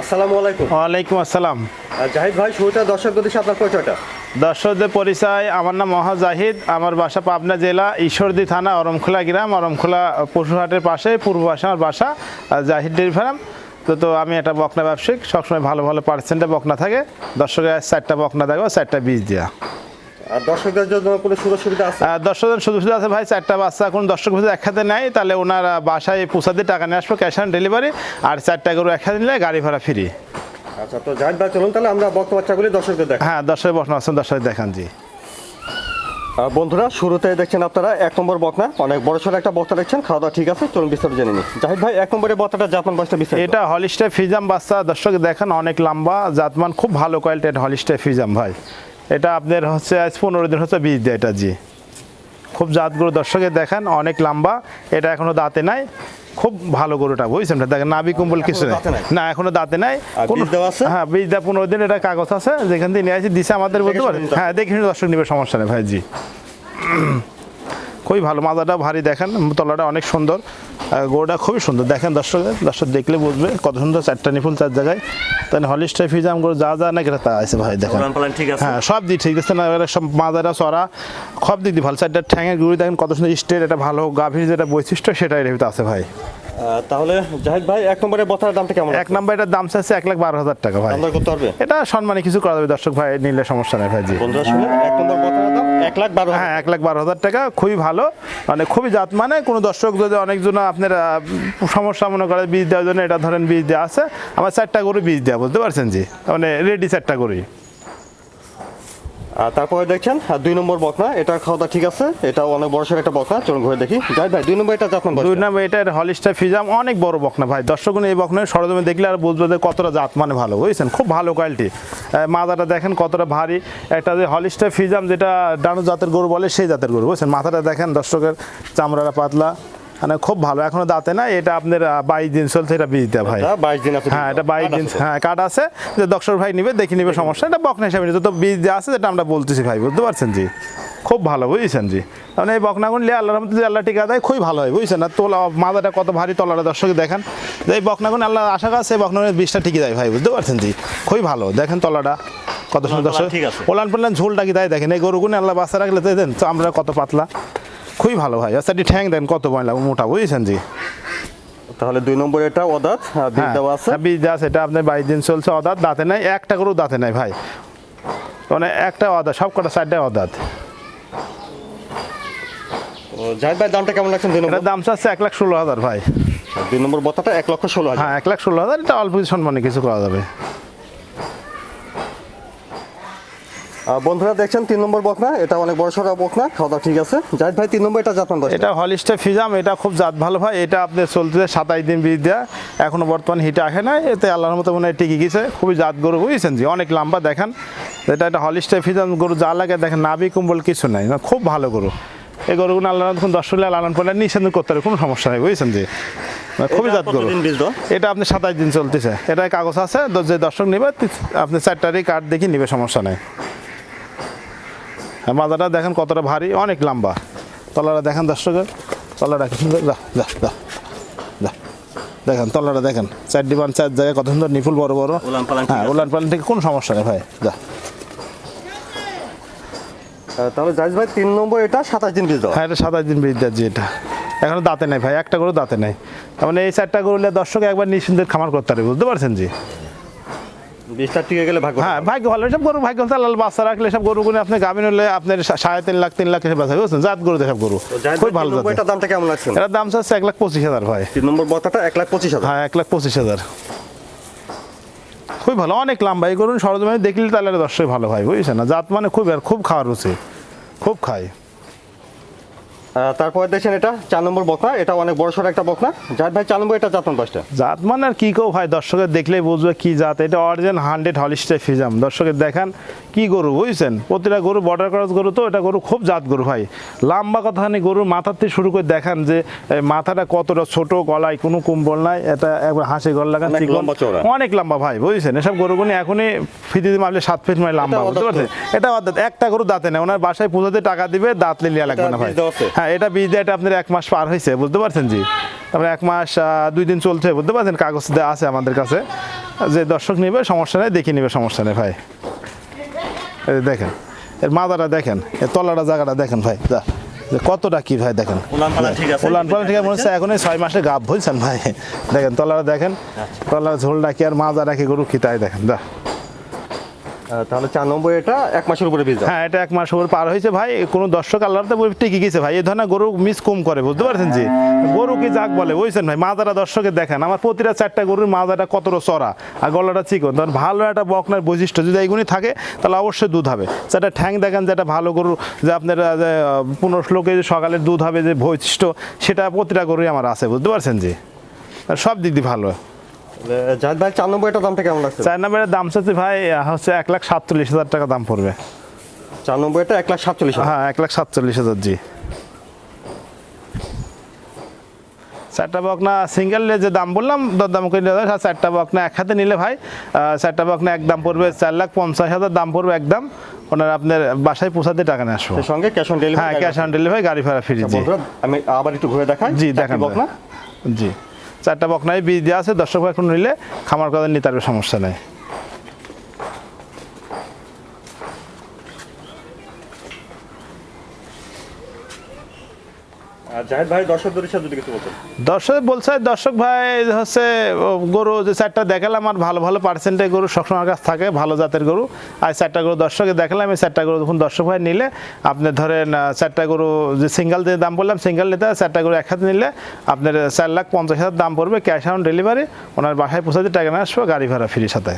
আসসালামু আলাইকুম। ওয়ালাইকুম আসসালাম। জাহিদ ভাই, শুরুতে দর্শকদের উদ্দেশ্যে আপনার পরিচয়টা। দর্শকদের পরিচয়, আমার নাম জাহিদ, আমার বাসা পাবনা জেলা ঈশ্বরদী থানা অরমখোলা গ্রাম, অরমখোলা পশুহাটের পাশে পূর্ব পাশে আমার বাসা। Zahid dairy farm. তো আমি একটা বকনা ব্যবসায়িক, সবসময় ভালো ভালো পার্সেন্টে বকনা থাকে। দর্শকের 4টা বকনা দেখবো, 4টা বীজ দেওয়া। আর দর্শকদের জন্য কোনো সুযোগ সুবিধা আছে? দর্শকদের সুযোগ সুবিধা আছে ভাই। 4টা বাচ্চা কোন দর্শক ভিতরে একসাথে নেয়, তাহলে ওনারা বাসায় পৌঁছাতে টাকা নিয়ে আসবো, ক্যাশ অন ডেলিভারি। আর 4টা গরু একসাথে নিলে গাড়ি ভাড়া ফ্রি। আচ্ছা, তো জাহিদ ভাই চলুন তাহলে আমরা বকনা বাচ্চাগুলি দর্শকদের দেখাই। হ্যাঁ, দর্শকের বকনা আছেন, দর্শক দেখান জি। বন্ধুরা, শুরুতে দেখছেন আপনারা 1 নম্বর বকনা, অনেক বড় সড়ো একটা বকনা দেখছেন। খাওয়া দাওয়া ঠিক আছে, চলুন বিস্তারিত জেনে নিই। জাহিদ ভাই, 1 নম্বরের বকনাটা জাতমান বাচ্চা বিস্তারিত। এটা হলিস্টার ফিজাম বাচ্চা, দর্শক দেখেন অনেক লম্বা, জাতমান খুব ভালো কোয়ালিটির হলিস্টার ফিজাম ভাই। এটা আপনার হচ্ছে আজ 15 দিন হচ্ছে বীজ দেয় এটা জি। খুব জাত গরু, দর্শকে দেখেন অনেক লম্বা। এটা এখনো দাঁতে নাই, খুব ভালো গরুটা বুঝছেন। দেখেন নাভি কুম্বল কিছু নেই, না এখনো দাঁতে নাই। হ্যাঁ, বীজ দেওয়া 15 দিন, এটা কাগজ আছে যেখান থেকে নিয়ে আসি দিছে আমাদের বলতে পারে। হ্যাঁ, দেখে দর্শক নিবে, সমস্যা নেই ভাই জি। খুবই ভালো, মাজাটা ভারী, দেখেন তলাটা অনেক সুন্দর, গরুটা খুবই সুন্দর। দেখেন দর্শক দেখলে বুঝবে কত সুন্দর, 4টা নিপুল 4 জায়গায়। তাহলে হলিস্টার ফিজাম গরু যা যা নাকি তা আছে ভাই, দেখেন হ্যাঁ সব দিক ঠিক আছে না, সব মাজারা চড়া সব দিক দিয়ে ভালো। 4টা ঠ্যাঙের গরু দেখেন কত সুন্দর স্টেট, এটা ভালো গাভীর যেটা বৈশিষ্ট্য সেটাই রেভিতে আছে ভাই। তাহলে জাহিদ ভাই, 1 নম্বরের বকনার দামটা কেমন? 1 নম্বরের দাম চাচ্ছে 1,12,000 টাকা ভাই। করতে পারবে? এটা সম্মানে কিছু করা যাবে, দর্শক ভাই নিলে সমস্যা নেই ভাই জি। বন্ধুরা শুনুন, 1 নম্বর বকনার দাম 1,12,000। হ্যাঁ, 1,12,000 টাকা, খুবই ভালো, মানে খুবই জাত। মানে কোনো দর্শক যদি অনেকজন আপনার সমস্যা মনে করে বীজ দেওয়ার জন্য, এটা ধরেন বীজ দেওয়া আছে আমার, 4টা গরু বীজ দেওয়া, বুঝতে পারছেন জি, মানে রেডি 4টা গরুই। তারপরে দেখছেন 2 নম্বর বকনা, এটা খাওয়া দাওয়া ঠিক আছে, এটা অনেক বড় সড়ো একটা বকনা, চলুন ঘুরে দেখি। জাহিদ ভাই, 2 নম্বর এটা জাতমান বাচ্চা। 2 নম্বর এটা হলিস্টার ফিজাম, অনেক বড় বকনা ভাই। দর্শক এই বকনা সরজমে দেখলে আর বুঝবে যে কতটা জাত মানে ভালো, বুঝছেন, খুব ভালো কোয়ালিটি। মাথাটা দেখেন কতটা ভারী। একটা যে হলিস্টার ফিজাম যেটা ডানু জাতের গরু বলে, সেই জাতের গরু, বুঝছেন। মাথাটা দেখেন দর্শকের, চামড়াটা পাতলা, মানে খুব ভালো। এখনো দাঁতে না, এটা আপনার 22 দিন চলছে, এটা বীজ দেওয়া ভাই। 22 দিন আছে? হ্যাঁ, এটা 22 দিন, হ্যাঁ কার্ড আছে, যে দর্শক ভাই নিবে দেখে নিবে, সমস্যা। এটা বকনা হিসাবে তো বীজ দেওয়া আছে, যেটা আমরা বলতেছি ভাই, বুঝতে পারছেন জি। খুব ভালো, বুঝছেন জি। মানে এই বকনাগুন নিয়ে আল্লাহর রহমতে আল্লাহ টিকা দেয়, খুবই ভালো হয়, বুঝছেন না। তোলা মাথাটা কত ভারী, তলাটা দর্শক দেখেন। এই বকনাগুন আল্লাহ আশা করছে এই বকনাগুন 20টা ঠিকই দেয় ভাই, বুঝতে পারছেন জি। খুবই ভালো, দেখেন তলাটা কত সুন্দর, দর্শক ওলান পালান ঝোলটা কি তাই দেখেন। এই গরুগুনে আল্লাহ বাচ্চা রাখলে দেন তো, আমরা কত পাতলা, খুবই ভালো ভাই। আচ্ছা, ঠ্যাং দেন কত ময়লা মোটা, বুঝছেন জি। তাহলে 2 নম্বর এটা অদাঁত, বীজ দেওয়া আছে। বীজ দেওয়া আছে, এটা আপনার 22 দিন চলছে, অদাঁত, দাঁতে নাই, একটা গরু দাঁতে নাই ভাই, মানে একটা অদাঁত, সব কটা 4টাই অদাঁত। জাহিদ ভাই, দামটা কেমন লাগছে? 2 নম্বর দাম চাচ্ছে 1,16,000 ভাই। 2 নম্বর বকনাটা 1,16,000। হ্যাঁ, 1,16,000, এটা অল্প সম্মানে কিছু করা যাবে। বন্ধুরা দেখছেন 3 নম্বর বকনা, এটা অনেক বড় সড়ো বকনা, খাওয়া দাওয়া ঠিক আছে। জাহিদ ভাই, 3 নম্বর এটা জাতমান বাচ্চা। এটা হলিস্টার ফিজাম, এটা খুব জাত ভালো ভাই। এটা আপনার চলতে 27 দিন বীজ দেওয়া, এখনো বর্তমান হিটে আসে নাই, এতে আল্লাহর মতো মনে হয় টিকে গেছে। খুবই জাত গরু, বুঝছেন জি, অনেক লম্বা দেখেন। এটা হলিস্টার ফিজাম গরু, যা লাগে দেখেন, নাভি কুম্বল কিছু নাই, খুব ভালো গরু। এই গরুগুলো আল্লাহ দর্শক লালন পালন নিষেধ করতে পারে, কোনো সমস্যা নেই, বুঝছেন জি। খুবই জাত গরু। এটা আপনি 27 দিন চলতেছে, এটা কাগজ আছে, যে দর্শক নিবে আপনি 4টারই কার্ড দেখি নিবে, সমস্যা নেই। মাজাটা দেখেন কতটা ভারী, অনেক লম্বা। তলাটা দেখেন দর্শকের, তলাটা কি সুন্দর, দেখেন তলাটা দেখেন, 4 ডিবান 4 জায়গায় কত সুন্দর নিপুল, বড় বড়। হ্যাঁ, উলান পালান থেকে কোনো সমস্যা নেই ভাই। তাহলে জাহিদ ভাই, 3 নম্বর এটা 27 দিন বীজ দেওয়া। হ্যাঁ, এটা 27 দিন বীজ দেওয়া জি। এটা এখনো দাঁতে নাই ভাই, একটা গরু দাঁতে নাই। তার মানে এই 4টা গরু দর্শক একবার নিশ্চিন্তের খামার করতে পারে, বুঝতে পারছেন জি। 20টা টিকে গেলে ভাগ্য। হ্যাঁ, ভাগ্য ভালো, সব গরু ভাগ্য আল্লাহ বাচ্চা রাখলে সব গরুগুলো আপনি গাভিন হলে আপনার 3.5 লাখ 3 লাখ এসে বাঁচা, বুঝছেন, জাত গরু সব গরু খুব ভালো। এটার দামটা কেমন লাগছে? এটার দাম চাচ্ছে 1,25,000 ভাই। 3 নম্বর বকনাটা 1,25,000। হ্যাঁ, 1,25,000, খুবই ভালো, অনেক লম্বা। এই গরু সরজমিনে দেখলে তাহলে দর্শক ভালো ভাই, বুঝছেন না, জাত মানে খুব, আর খুব খাওয়ার রুচি, খুব খায়। তারপরে দেখছেন এটা 4 নম্বর বকনা, এটা অনেক বড় সড়ো একটা বকনা। জাহিদ ভাই, 4 নম্বর এটা জাতমান বাচ্চা। জাত মানে আর কি কেউ ভাই, দর্শকের দেখলেই বুঝবে কি জাত। এটা অরিজিনাল 100 হলিস্টার ফিজাম, দর্শকের দেখেন কি গরু, বুঝছেন। প্রতিটা গরু বর্ডার ক্রস গরু, তো এটা গরু খুব জাত গরু ভাই। লম্বা কথা নেই, গরুর মাথার থেকে শুরু করে দেখেন যে মাথাটা কতটা ছোট, গলায় কোনো কুম্বল নাই, এটা একবার হাসি গলা লাগান, অনেক লম্বা ভাই, বুঝছেন। এসব গরুগুলো এখনই ফিতে মারলে 7 ফিট মানে লম্বা, বুঝতে পারছেন। এটা একটা গরু দাঁতে নেই, ওনার বাসায় পূজাতে টাকা দিবে, দাঁত লিয়া লাগবে না ভাই। হ্যাঁ, এটা বীজ দেওয়া, এটা আপনার 1 মাস পার হয়েছে, বুঝতে পারছেন জি। তারপরে 1 মাস 2 দিন চলছে, বুঝতে পারছেন, কাগজ দেওয়া আছে আমাদের কাছে। যে দর্শক নেবে সমস্যা নেই, দেখে নেবে সমস্যা নেই ভাই। এই দেখেন এর মাথাটা দেখেন, এর তলাটা জায়গাটা দেখেন ভাই, যা যে কতটা কি ভাই দেখেন। উলান পালান ঠিক আছে, উলান পালান ঠিক আছে, মনে হচ্ছে এখনই 6 মাসে গাব বুঝছেন ভাই। দেখেন তলাটা দেখেন, তলার ঝোলটা কি আর মাজাটা কি গরু কি তাই দেখেন। যা তাহলে 4 নম্বর এটা 1 মাসের উপরে বীজ। হ্যাঁ এটা 1 মাস উপর পার হয়েছে ভাই। কোনো দর্শক আল্লাহতে টিকে গেছে ভাই, এই ধরনের গরু মিস কম করে, বুঝতে পারছেন জি। গরু কি যাক বলে বুঝছেন ভাই, মাজাটা দর্শকে দেখেন, আমার প্রতিটা 4টা গরুর মাজাটা কতটা চড়া আর গলাটা চিকন। তখন ভালো একটা বকনার বৈশিষ্ট্য যদি এইগুলি থাকে তাহলে অবশ্যই দুধ হবে। সেটা ঠ্যাং দেখেন, যেটা ভালো গরু যে আপনার 15-16 কেজি সকালের দুধ হবে যে বৈশিষ্ট্য, সেটা প্রতিটা গরুই আমার আছে, বুঝতে পারছেন জি। আর সব দিক দিয়ে ভালো। জাহিদ ভাই 4 নম্বর এটা দামটা কেমন লাগছে? 4 নম্বরের দাম চাচ্ছি ভাই হচ্ছে 1,47,000 টাকা দাম পড়বে। 4 নম্বর এটা 1,47,000। হ্যাঁ 1,47,000 জি। 4টা বকনা সিঙ্গেলে যে দাম বললাম দরদাম করে নিতে হবে। 4টা বকনা এক হাতে নিলে ভাই 4টা বকনা এক দাম পড়বে 4,50,000 দাম পড়বে একদম। ওনার আপনার বাসায় পৌঁছাতে টাকা নিয়ে আসবো। এর সঙ্গে ক্যাশ অন ডেলিভারি। হ্যাঁ ক্যাশ অন ডেলিভারি, গাড়ি ভাড়া ফ্রি জি। আমি আবার একটু ঘুরে দেখাই। জি দেখেন বকনা জি, 4টা বকনায় বীজ দেওয়া আছে, দর্শক ভাই এখন নিলে খামার করার নিতে পারবে, সমস্যা নেই। জাহিদ ভাই দর্শকদের সাথে যদি কিছু বলতেন। দর্শক বলছে, দর্শক ভাই হচ্ছে গরু যে 4টা দেখালাম, আর ভালো ভালো পার্সেন্টের গরু সবসময় আমার কাছে থাকে, ভালো জাতের গরু। আর 4টা গরু দর্শকে দেখালাম, এই 4টা গরু যখন দর্শক ভাই নিলে আপনি ধরেন 4টা গরু যে সিঙ্গেল যে দাম বললাম, সিঙ্গেল নিতে 4টা গরু এক হাতে নিলে আপনার 4,50,000 দাম পড়বে, ক্যাশ অন ডেলিভারি। ওনার বাসায় পৌঁছাতে টাকা না আসবে, গাড়ি ভাড়া ফ্রি সাথে।